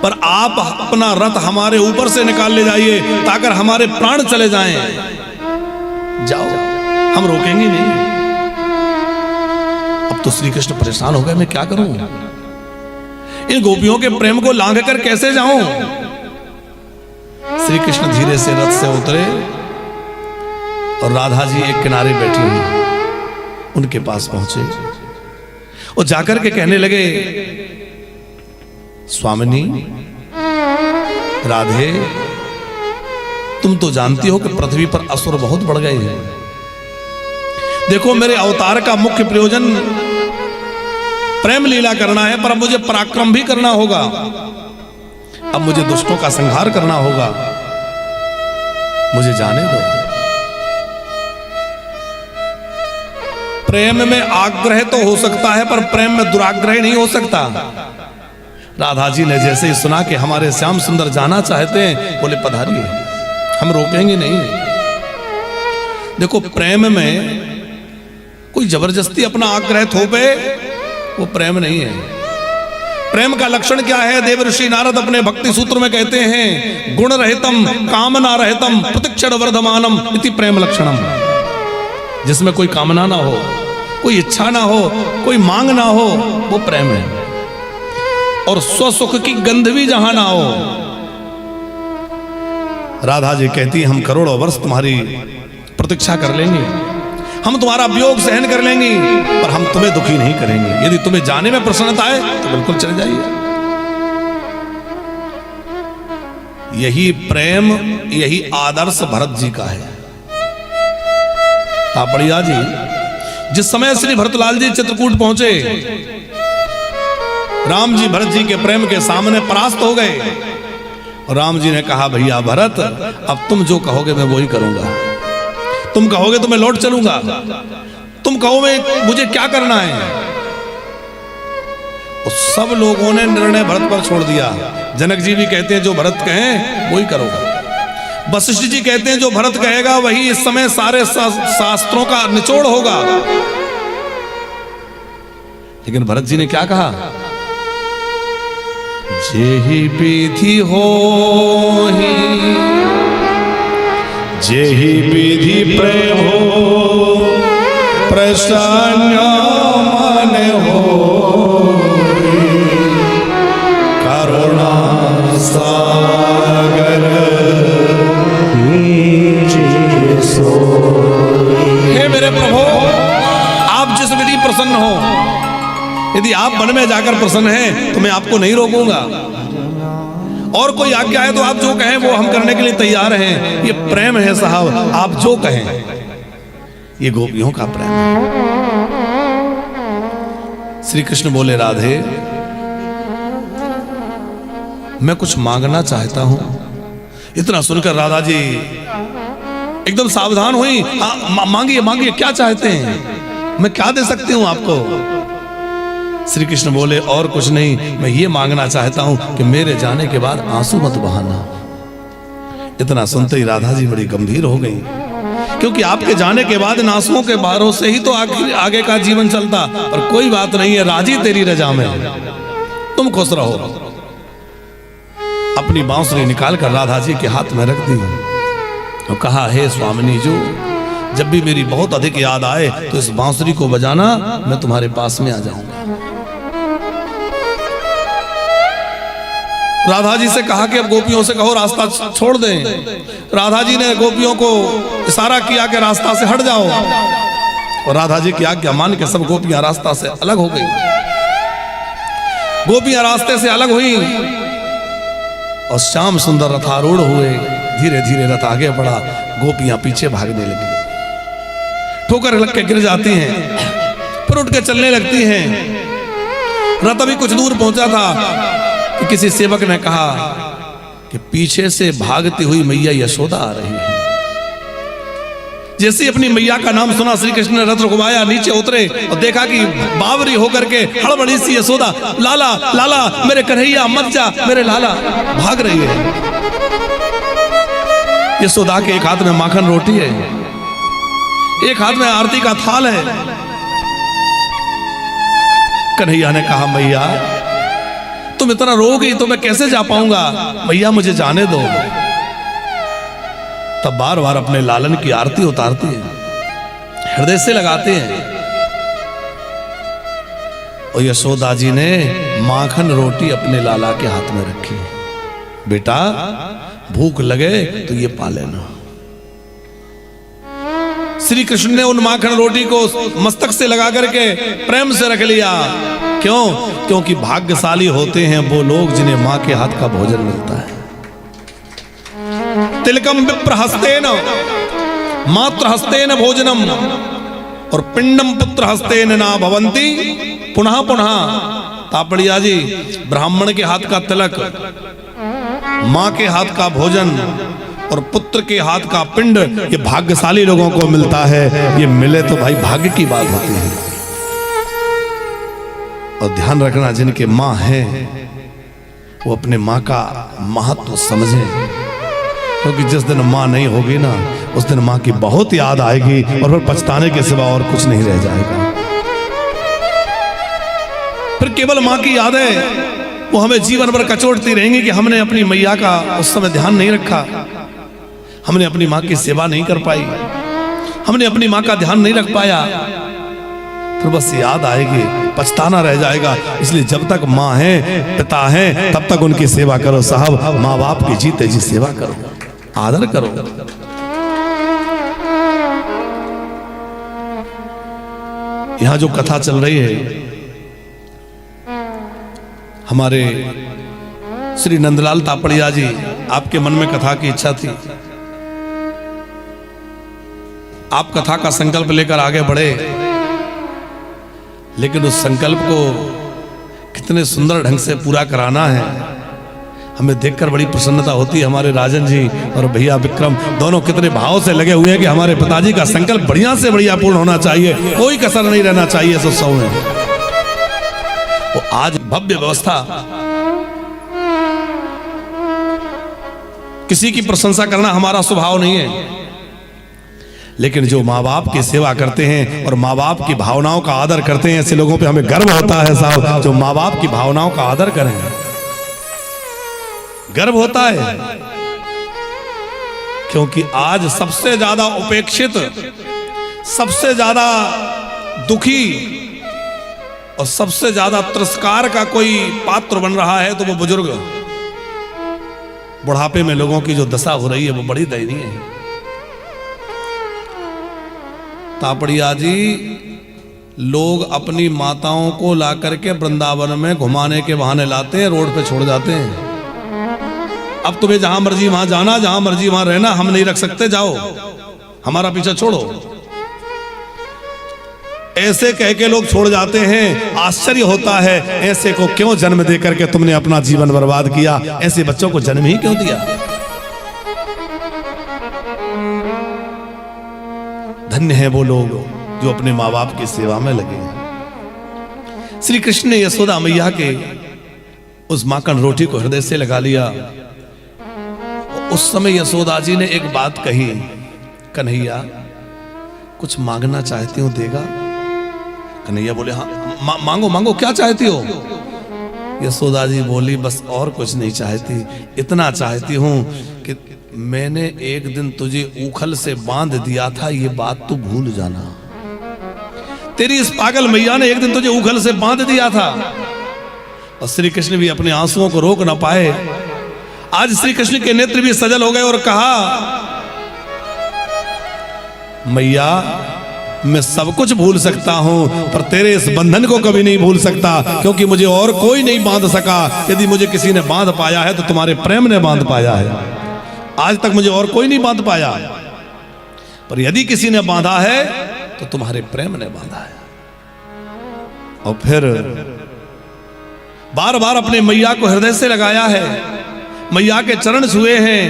पर आप अपना रथ हमारे ऊपर से निकाल ले जाइए ताकि हमारे प्राण चले जाएं। जाओ, हम रोकेंगे नहीं। अब तो श्री कृष्ण परेशान हो गए, मैं क्या करूं, इन गोपियों के प्रेम को लांघ कर कैसे जाऊं। श्री कृष्ण धीरे से रथ से उतरे और राधा जी एक किनारे बैठी हुई। उनके पास पहुंचे और जाकर के कहने लगे, स्वामिनी राधे, तुम तो जानती हो कि पृथ्वी पर असुर बहुत बढ़ गए हैं। देखो, मेरे अवतार का मुख्य प्रयोजन प्रेम लीला करना है, पर अब मुझे पराक्रम भी करना होगा। अब मुझे दुष्टों का संहार करना होगा, मुझे जाने दो। प्रेम में आग्रह तो हो सकता है, पर प्रेम में दुराग्रह नहीं हो सकता। राधा जी ने जैसे ही सुना कि हमारे श्याम सुंदर जाना चाहते हैं, बोले पधारिए, हम रोकेंगे नहीं। देखो, प्रेम में कोई जबरदस्ती अपना आग्रह थोपे, वो प्रेम नहीं है। प्रेम का लक्षण क्या है? देव ऋषि नारद अपने भक्ति सूत्र में कहते हैं, गुण रहितम कामना रहितम प्रतिक्षण वर्धमानम इति प्रेम लक्षणम। जिसमें कोई कामना ना हो, कोई इच्छा ना हो, कोई मांग ना हो, वो प्रेम है। और स्वसुख की गंध भी जहां ना हो। राधा जी कहती, हम करोड़ों वर्ष तुम्हारी प्रतीक्षा कर लेंगे, हम तुम्हारा वियोग सहन कर लेंगे, पर हम तुम्हें दुखी नहीं करेंगे। यदि तुम्हें जाने में प्रसन्नता है तो बिल्कुल चले जाइए। यही प्रेम, यही आदर्श भरत जी का है। तापड़िया जी, जिस समय श्री भरतलाल जी चित्रकूट पहुंचे, राम जी भरत जी के प्रेम के सामने परास्त हो गए। और राम जी ने कहा, भैया भरत, अब तुम जो कहोगे मैं वही करूंगा। तुम कहोगे तो मैं लौट चलूंगा, तुम कहो मैं मुझे क्या करना है। और सब लोगों ने निर्णय भरत पर छोड़ दिया। जनक जी भी कहते हैं, जो भरत कहें वही करो। वशिष्ठ जी कहते हैं, जो भरत कहेगा वही इस समय सारे शास्त्रों का निचोड़ होगा। लेकिन भरत जी ने क्या कहा? जेहि विधि होहि, जेहि विधि प्रेम हो, प्रसन्न मन हो, करुणा सागर हे मेरे प्रभु, आप जिस विधि प्रसन्न हो, यदि आप वन में जाकर प्रसन्न हैं तो मैं आपको नहीं रोकूंगा। और कोई आज्ञा है तो आप जो कहें वो हम करने के लिए तैयार हैं। ये प्रेम है साहब, आप जो कहें। ये गोपियों का प्रेम है। श्री कृष्ण बोले, राधे, मैं कुछ मांगना चाहता हूं। इतना सुनकर राधा जी एकदम सावधान हुई। मांगिए मांगिए, क्या चाहते हैं, मैं क्या दे सकती हूं आपको। श्री कृष्ण बोले, और कुछ नहीं, मैं ये मांगना चाहता हूं कि मेरे जाने के बाद आंसू मत बहाना। इतना सुनते ही राधा जी बड़ी गंभीर हो गई, क्योंकि आपके जाने के बाद इन आंसुओं के बारों से ही तो आगे का जीवन चलता। पर कोई बात नहीं है, राजी तेरी रजा में, तुम खुश रहो। अपनी बांसुरी निकाल कर राधा जी के हाथ में रख दी और कहा, हे स्वामिनी जो, जब भी मेरी बहुत अधिक याद आए तो इस बांसुरी को बजाना, मैं तुम्हारे पास में आ जाऊंगा। राधा जी से कहा कि अब गोपियों से कहो रास्ता छोड़ दें। राधा जी ने गोपियों को इशारा किया कि रास्ता से हट जाओ। और राधा जी की आज्ञा मान के सब गोपियां रास्ता से अलग हो गई। गोपियां रास्ते से अलग हुई और श्याम सुंदर रथारूढ़ हुए। धीरे धीरे रथ आगे बढ़ा, गोपियां पीछे भागने लगी। ठोकर लग के गिर जाती हैं, फिर उठ के चलने लगती हैं। रथ अभी कुछ दूर पहुंचा था कि किसी सेवक ने कहा कि पीछे से भागती हुई मैया यशोदा आ रही है। जैसे अपनी मैया का नाम सुना, श्री कृष्ण ने रथ रुकवाया, नीचे उतरे और देखा कि बावरी होकर के हड़बड़ी सी यशोदा, लाला लाला मेरे कन्हैया मत जा, मेरे लाला, भाग रही है। यशोदा के एक हाथ में माखन रोटी है, एक हाथ में आरती का थाल है। कन्हैया ने कहा, मैया तुम इतना रोगी तो मैं कैसे जा पाऊंगा, मैया मुझे जाने दो। तब बार बार अपने लालन की आरती उतारती है, हृदय से लगाते हैं। और यशोदा जी ने माखन रोटी अपने लाला के हाथ में रखी। बेटा भूख लगे तो ये पा लेना। श्री कृष्ण ने उन माखन रोटी को मस्तक से लगा करके प्रेम से रख लिया। क्यों? क्योंकि भाग्यशाली होते हैं वो लोग जिन्हें मां के हाथ का भोजन मिलता है। तिलकम विप्र हस्तेन मात्र हस्तेन भोजनम और पिंडम पुत्र हस्तेन ना भवंती पुनः पुनः। तापड़िया जी, ब्राह्मण के हाथ का तिलक, मां के हाथ का भोजन और पुत्र के हाथ का पिंड, ये भाग्यशाली लोगों को मिलता है। ये मिले तो भाई भाग्य की बात होती है। और ध्यान रखना, जिनके मां है वो अपने मां का महत्व समझें, क्योंकि जिस दिन मां नहीं होगी ना, उस दिन मां की बहुत याद आएगी और फिर पछताने के सिवा और कुछ नहीं रह जाएगा। फिर केवल मां की याद है वो हमें जीवन भर कचोटती रहेंगी कि हमने अपनी मैया का उस समय ध्यान नहीं रखा, हमने अपनी मां की सेवा नहीं कर पाई, हमने अपनी मां का ध्यान नहीं रख पाया। फिर बस याद आएगी, पछताना रह जाएगा। इसलिए जब तक मां है, पिता है, तब तक उनकी सेवा करो साहब। माँ बाप की जीते जी सेवा करो, आदर करो। यहां जो कथा चल रही है, हमारे श्री नंदलाल तापड़िया जी, आपके मन में कथा की इच्छा थी, आप कथा का संकल्प लेकर आगे बढ़े, लेकिन उस संकल्प को कितने सुंदर ढंग से पूरा कराना है, हमें देखकर बड़ी प्रसन्नता होती है। हमारे राजन जी और भैया विक्रम दोनों कितने भाव से लगे हुए हैं कि हमारे पिताजी का संकल्प बढ़िया से बढ़िया पूर्ण होना चाहिए, कोई कसर नहीं रहना चाहिए इस उत्सव में। वो आज भव्य व्यवस्था, किसी की प्रशंसा करना हमारा स्वभाव नहीं है, लेकिन जो माँ बाप की सेवा करते हैं और माँ बाप की भावनाओं का आदर करते हैं, ऐसे लोगों पे हमें गर्व होता है साहब, जो माँ बाप की भावनाओं का आदर करें, गर्व होता है। क्योंकि आज सबसे ज्यादा उपेक्षित, सबसे ज्यादा दुखी और सबसे ज्यादा तिरस्कार का कोई पात्र बन रहा है तो वो बुजुर्ग। बुढ़ापे में लोगों की जो दशा हो रही है वो बड़ी दयनीय है। तापड़िया जी, लोग अपनी माताओं को लाकर के वृंदावन में घुमाने के बहाने लाते हैं, रोड पे छोड़ जाते हैं। अब तुम्हें जहां मर्जी वहां जाना, जहां मर्जी वहां रहना, हम नहीं रख सकते, जाओ, हमारा पीछा छोड़ो। ऐसे कह के लोग छोड़ जाते हैं। आश्चर्य होता है, ऐसे को क्यों जन्म दे करके तुमने अपना जीवन बर्बाद किया? ऐसे बच्चों को जन्म ही क्यों दिया? धन्य है वो लोग जो अपने माँ बाप की सेवा में लगे हैं। श्री कृष्ण ने यशोदा मैया के उस माखन रोटी को हृदय से लगा लिया। उस समय यशोदा जी ने एक बात कही, कन्हैया कुछ मांगना चाहती हूं, देगा? कन्हैया बोले हाँ मांगो मांगो, क्या चाहती हो? यशोदा जी बोली बस और कुछ नहीं चाहती, इतना चाहती हूं कि मैंने एक दिन तुझे ऊखल से बांध दिया था, ये बात तू भूल जाना। तेरी इस पागल मैया ने एक दिन तुझे ऊखल से बांध दिया था। और श्री कृष्ण भी अपने आंसुओं को रोक ना पाए। आज श्री कृष्ण के नेत्र भी सजल हो गए और कहा, मैया मैं सब कुछ भूल सकता हूं, पर तेरे इस बंधन को कभी नहीं भूल सकता, क्योंकि मुझे और कोई नहीं बांध सका। यदि मुझे किसी ने बांध पाया है तो तुम्हारे प्रेम ने बांध पाया है। आज तक मुझे और कोई नहीं बांध पाया, पर यदि किसी ने बांधा है तो तुम्हारे प्रेम ने बांधा है। और फिर बार बार अपने मैया को हृदय से लगाया है, मैया के चरण छुए हैं,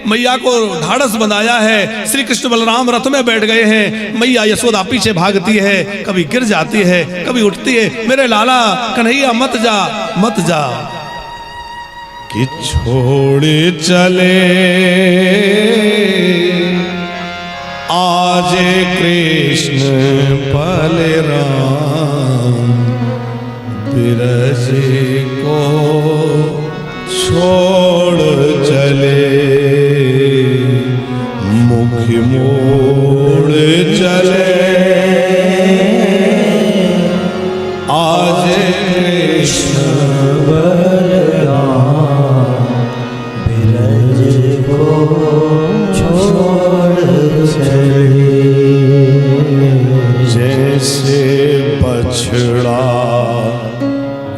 मैया को ढाढ़स बंधाया है। श्री कृष्ण बलराम रथ में बैठ गए हैं, मैया यशोदा पीछे भागती है, कभी गिर जाती है, कभी उठती है। मेरे लाला कन्हैया मत जा मत जा, कि छोड़े चले आज कृष्ण बलराम, बिरज को छोड़ चले, मुख मोड़ चले आज कृष्ण बलराम, बिरज को छोड़ चले। बछड़ा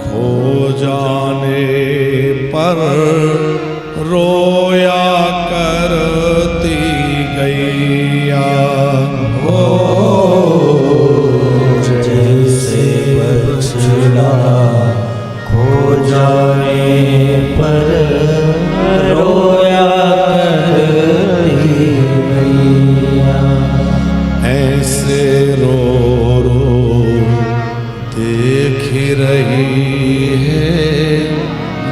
खो जाने पर रोया करती गैया हो। जैसे बछड़ा खो जाए पर रोया करती गैया, ऐसे रो रो देख रही है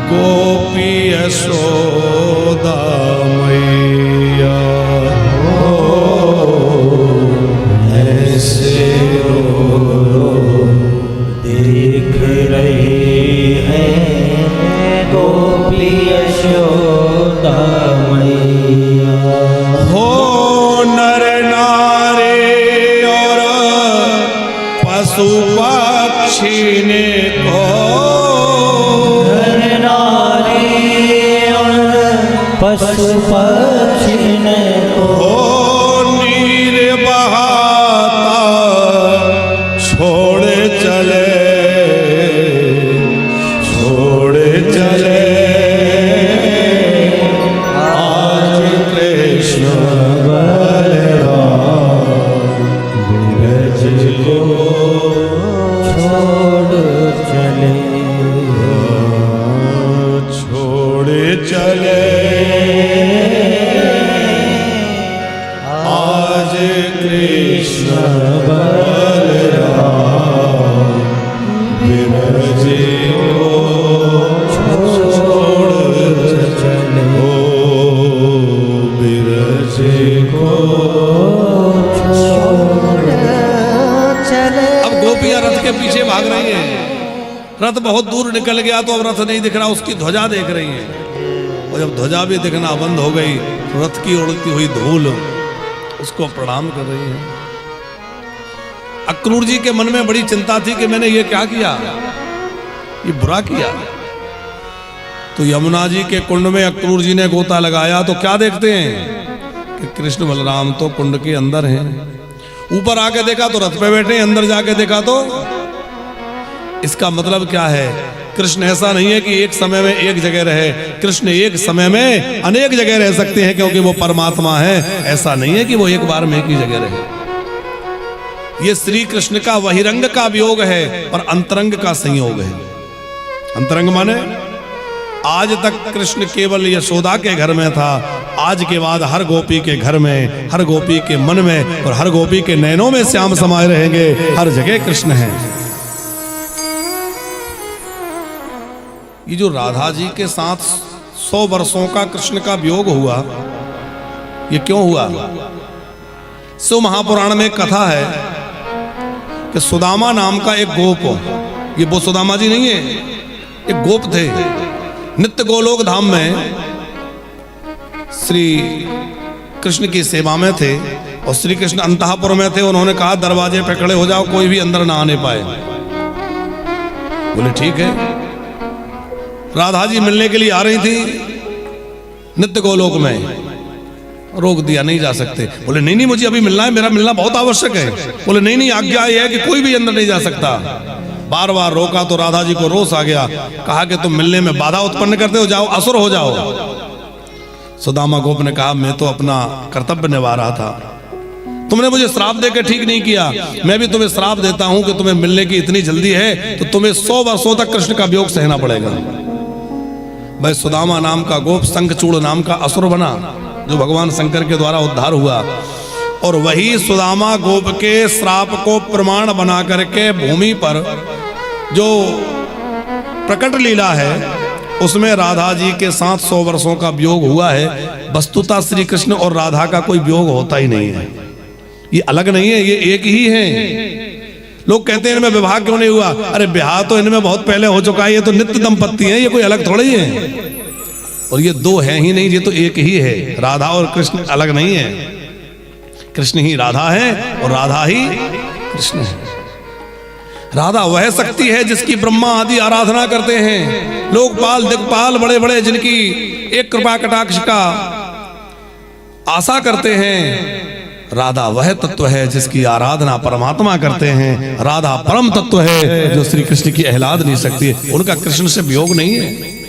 गोपी यशोदा मैया हो। ऐसे रो देख रही है गोपी यशोदा मैया हो। नर नारी और पशु पक्षी ने को पशु पक्षी ने हो नीर बहाता छोड़ चले आज कृष्ण ब्रज को छोड़ चले आज कृष्ण बलराम ब्रज को छोड़ चले ब्रज को चले। अब गोपियां रथ के पीछे भाग रही हैं। रथ बहुत दूर निकल गया तो अब रथ नहीं दिख रहा, उसकी ध्वजा देख रही है। और जब ध्वजा भी दिखना बंद हो गई तो रथ की उड़ती हुई धूल उसको प्रणाम कर रही है। अक्रूर जी के मन में बड़ी चिंता थी कि मैंने ये क्या किया, ये बुरा किया। तो यमुना जी के कुंड में अक्रूर जी ने गोता लगाया तो क्या देखते हैं कि कृष्ण बलराम तो कुंड के अंदर हैं। ऊपर आके देखा तो रथ पे बैठे, अंदर जाके देखा तो इसका मतलब क्या है? कृष्ण ऐसा नहीं है कि एक समय में एक जगह रहे, कृष्ण एक समय में अनेक जगह रह सकते हैं क्योंकि वो परमात्मा है। ऐसा नहीं है कि वो एक बार में एक ही जगह रहे। ये श्री कृष्ण का बहिरंग का वियोग है और अंतरंग का संयोग है। अंतरंग माने आज तक कृष्ण केवल यशोदा के घर में था, आज के बाद हर गोपी के घर में, हर गोपी के मन में और हर गोपी के नैनों में श्याम समाये रहेंगे। हर जगह कृष्ण है। ये जो राधा जी के साथ 100 वर्षों का कृष्ण का वियोग हुआ, ये क्यों हुआ? शिव महापुराण में कथा है कि सुदामा नाम का एक गोप, ये वो सुदामा जी नहीं है, एक गोप थे, नित्य गोलोक धाम में श्री कृष्ण की सेवा में थे और श्री कृष्ण अंतःपुर में थे। उन्होंने कहा दरवाजे पे खड़े हो जाओ, कोई भी अंदर ना आने पाए। बोले ठीक है। राधा जी मिलने के लिए आ रही थी नित्य गोलोक में, रोक दिया, नहीं जा सकते। बोले नहीं नहीं मुझे अभी मिलना है, मेरा मिलना बहुत आवश्यक है। बोले नहीं नहीं आज्ञा ये है कि कोई भी अंदर नहीं जा सकता। बार बार रोका तो राधा जी को रोष आ गया, कहा कि तुम मिलने में बाधा उत्पन्न करते हो, जाओ असुर हो जाओ। सुदामा गोप ने कहा मैं तो अपना कर्तव्य निभा रहा था, तुमने मुझे श्राप देकर ठीक नहीं किया, मैं भी तुम्हें श्राप देता हूं कि तुम्हें मिलने की इतनी जल्दी है तो तुम्हें 100 वर्षों तक कृष्ण का वियोग सहना पड़ेगा। भाई सुदामा नाम का गोप शंखचूड़ नाम का असुर बना, जो भगवान शंकर के द्वारा उद्धार हुआ। और वही सुदामा गोप के श्राप को प्रमाण बना करके भूमि पर जो प्रकट लीला है उसमें राधा जी के साथ 100 वर्षों का वियोग हुआ है। वस्तुतः श्री कृष्ण और राधा का कोई वियोग होता ही नहीं है, ये अलग नहीं है, ये एक ही है। लोग कहते हैं इनमें विवाह क्यों नहीं हुआ? अरे विवाह तो इनमें बहुत पहले हो चुका है, ये तो नित्य दंपत्ति हैं, ये कोई अलग थोड़ा ही है। और ये दो हैं ही नहीं, ये तो एक ही है। राधा और कृष्ण अलग नहीं है, कृष्ण ही राधा है और राधा ही कृष्ण है। राधा वह शक्ति है जिसकी ब्रह्मा आदि आराधना करते हैं, लोकपाल दिक्पाल बड़े बड़े जिनकी एक कृपा कटाक्ष का आशा करते हैं। राधा वह तत्व है जिसकी आराधना परमात्मा करते हैं। राधा परम तत्व है जो श्री कृष्ण की अहलाद नहीं सकती है। उनका कृष्ण से वियोग नहीं है।